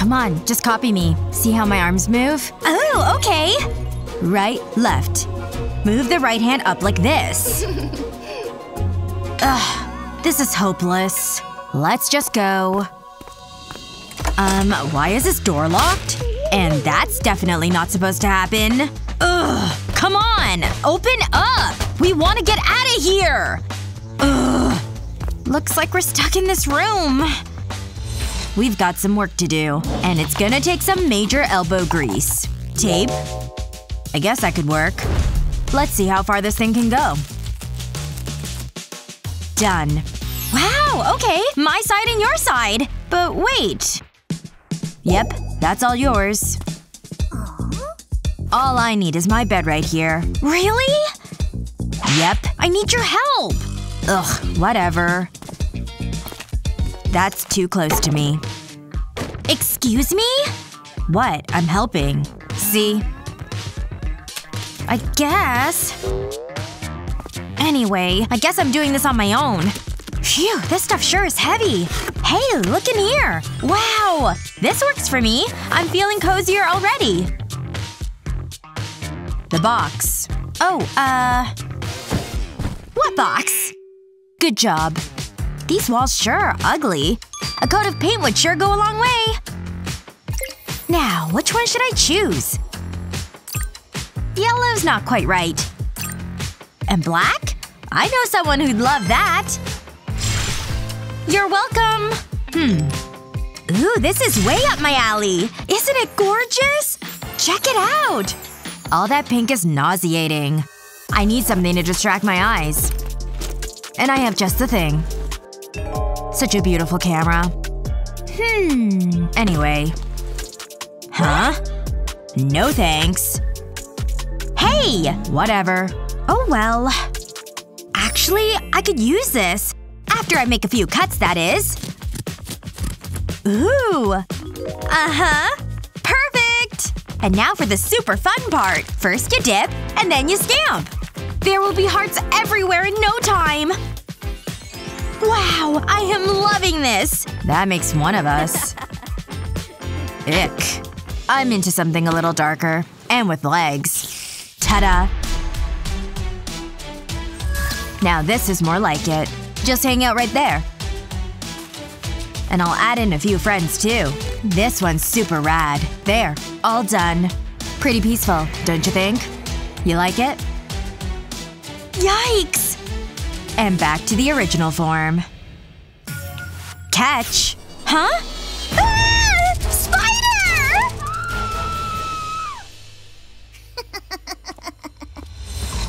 Come on, just copy me. See how my arms move? Oh, okay. Right, left. Move the right hand up like this. Ugh, this is hopeless. Let's just go. Why is this door locked? And that's definitely not supposed to happen. Ugh, come on! Open up! We want to get out of here! Ugh. Looks like we're stuck in this room. We've got some work to do. And it's gonna take some major elbow grease. Tape? I guess that could work. Let's see how far this thing can go. Done. Wow, okay. My side and your side. But wait. Yep, that's all yours. All I need is my bed right here. Really? Yep. I need your help! Ugh, whatever. That's too close to me. Excuse me? What? I'm helping. See? I guess. Anyway, I guess I'm doing this on my own. Phew, this stuff sure is heavy. Hey, look in here! Wow! This works for me. I'm feeling cozier already. The box. Oh, what box? Good job. These walls sure are ugly. A coat of paint would sure go a long way. Now, which one should I choose? Yellow's not quite right. And black? I know someone who'd love that. You're welcome! Ooh, this is way up my alley! Isn't it gorgeous? Check it out! All that pink is nauseating. I need something to distract my eyes. And I have just the thing. Such a beautiful camera. Anyway. Huh? No thanks. Hey! Whatever. Oh well. Actually, I could use this. After I make a few cuts, that is. Ooh. Uh-huh. Perfect! And now for the super fun part. First you dip, and then you stamp. There will be hearts everywhere in no time. Wow, I am loving this! That makes one of us. Ick. I'm into something a little darker. And with legs. Ta-da. Now this is more like it. Just hang out right there. And I'll add in a few friends too. This one's super rad. There. All done. Pretty peaceful, don't you think? You like it? Yikes! And back to the original form. Catch. Huh? Ah! Spider!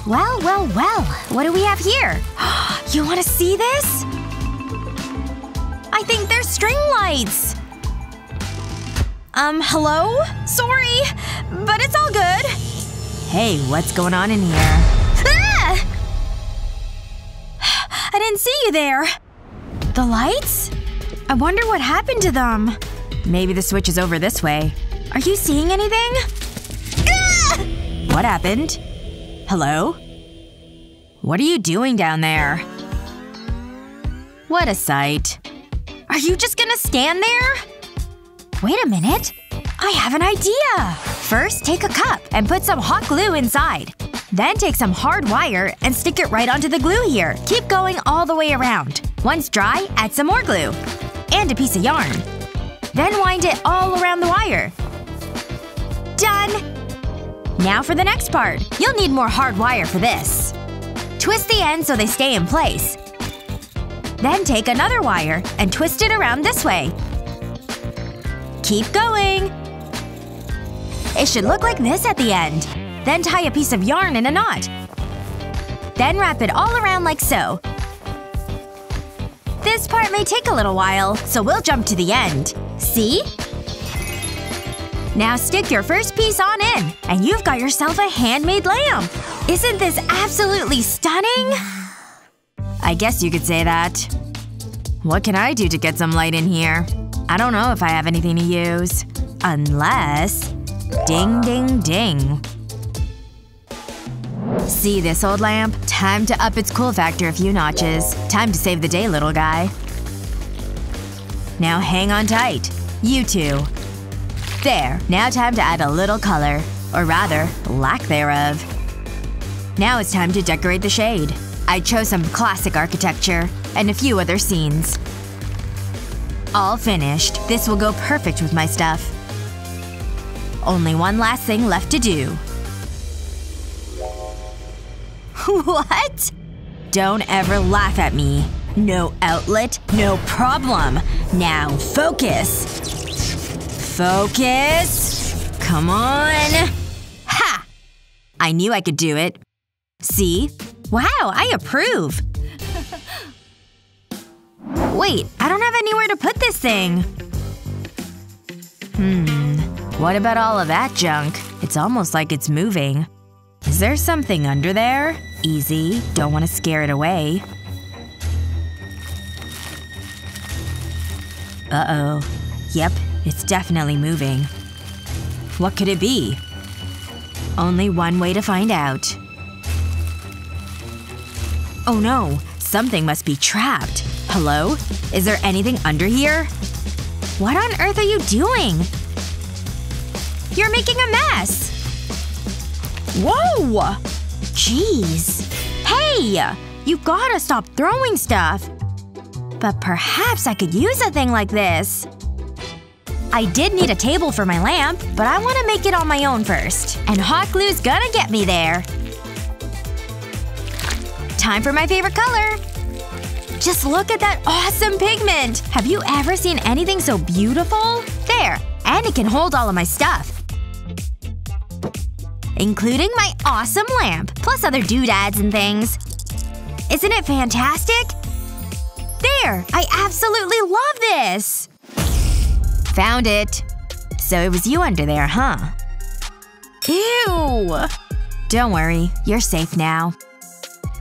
Well, well, well. What do we have here? You wanna see this? I think they're string lights. Hello? Sorry. But it's all good. Hey, what's going on in here? Ah! I didn't see you there. The lights? I wonder what happened to them. Maybe the switch is over this way. Are you seeing anything? Ah! What happened? Hello? What are you doing down there? What a sight. Are you just gonna stand there? Wait a minute. I have an idea! First, take a cup and put some hot glue inside. Then take some hard wire and stick it right onto the glue here. Keep going all the way around. Once dry, add some more glue. And a piece of yarn. Then wind it all around the wire. Done! Now for the next part. You'll need more hard wire for this. Twist the ends so they stay in place. Then take another wire and twist it around this way. Keep going. It should look like this at the end. Then tie a piece of yarn in a knot. Then wrap it all around like so. This part may take a little while, so we'll jump to the end. See? Now stick your first piece on in, and you've got yourself a handmade lamp! Isn't this absolutely stunning? I guess you could say that. What can I do to get some light in here? I don't know if I have anything to use. Unless… ding ding ding. See this old lamp? Time to up its cool factor a few notches. Time to save the day, little guy. Now hang on tight. You two. There. Now time to add a little color. Or rather, lack thereof. Now it's time to decorate the shade. I chose some classic architecture. And a few other scenes. All finished. This will go perfect with my stuff. Only one last thing left to do. What? Don't ever laugh at me. No outlet, no problem. Now focus. Focus. Come on. Ha! I knew I could do it. See? Wow, I approve. Wait, I don't have anywhere to put this thing. What about all of that junk? It's almost like it's moving. Is there something under there? Easy. Don't want to scare it away. Uh-oh. Yep, it's definitely moving. What could it be? Only one way to find out. Oh no. Something must be trapped. Hello? Is there anything under here? What on earth are you doing? You're making a mess! Whoa! Jeez. Hey! You gotta stop throwing stuff. But perhaps I could use a thing like this. I did need a table for my lamp, but I want to make it on my own first. And hot glue's gonna get me there. Time for my favorite color! Just look at that awesome pigment! Have you ever seen anything so beautiful? There! And it can hold all of my stuff. Including my awesome lamp, plus other doodads and things. Isn't it fantastic? There! I absolutely love this! Found it. So it was you under there, huh? Ew! Don't worry, you're safe now.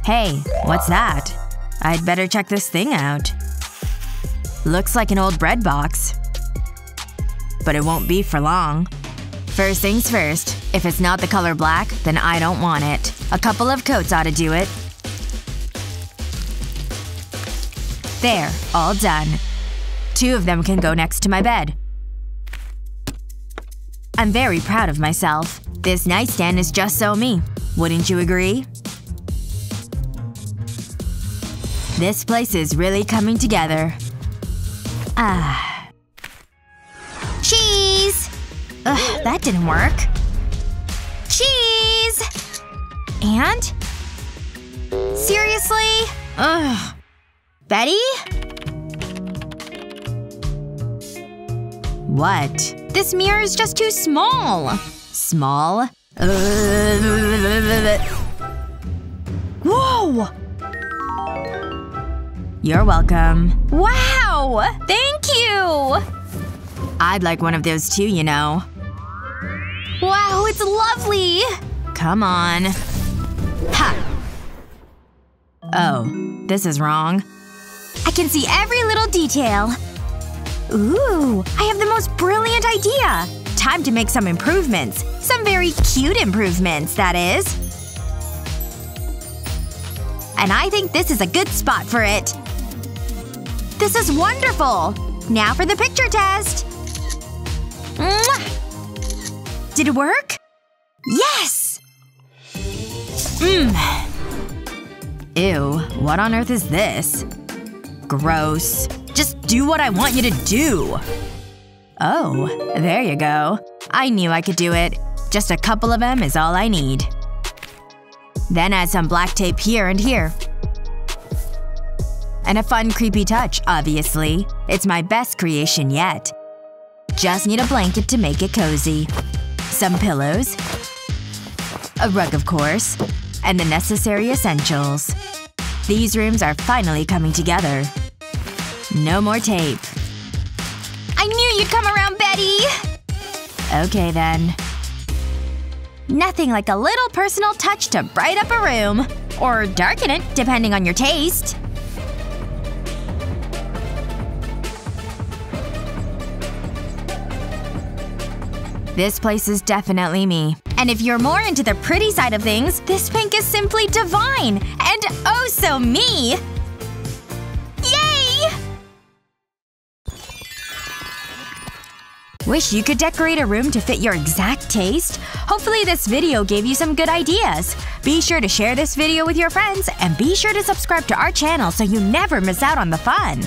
Hey, what's that? I'd better check this thing out. Looks like an old bread box. But it won't be for long. First things first, if it's not the color black, then I don't want it. A couple of coats ought to do it. There, all done. 2 of them can go next to my bed. I'm very proud of myself. This nightstand is just so me. Wouldn't you agree? This place is really coming together. Ah. Cheese! Ugh, that didn't work. Cheese! And? Seriously? Ugh. Betty? What? This mirror is just too small. Small? Whoa! You're welcome. Wow! Thank you! I'd like one of those too, you know. Wow, it's lovely! Come on. Ha! Oh, this is wrong. I can see every little detail. Ooh, I have the most brilliant idea! Time to make some improvements. Some very cute improvements, that is. And I think this is a good spot for it. This is wonderful! Now for the picture test! Mwah! Did it work? Yes! Ew, what on earth is this? Gross. Just do what I want you to do! Oh, there you go. I knew I could do it. Just a couple of them is all I need. Then add some black tape here and here. And a fun creepy touch, obviously. It's my best creation yet. Just need a blanket to make it cozy. Some pillows. A rug, of course. And the necessary essentials. These rooms are finally coming together. No more tape. I knew you'd come around, Betty! Okay, then. Nothing like a little personal touch to bright up a room. Or darken it, depending on your taste. This place is definitely me. And if you're more into the pretty side of things, this pink is simply divine! And oh so me! Yay! Wish you could decorate a room to fit your exact taste? Hopefully this video gave you some good ideas. Be sure to share this video with your friends and be sure to subscribe to our channel so you never miss out on the fun.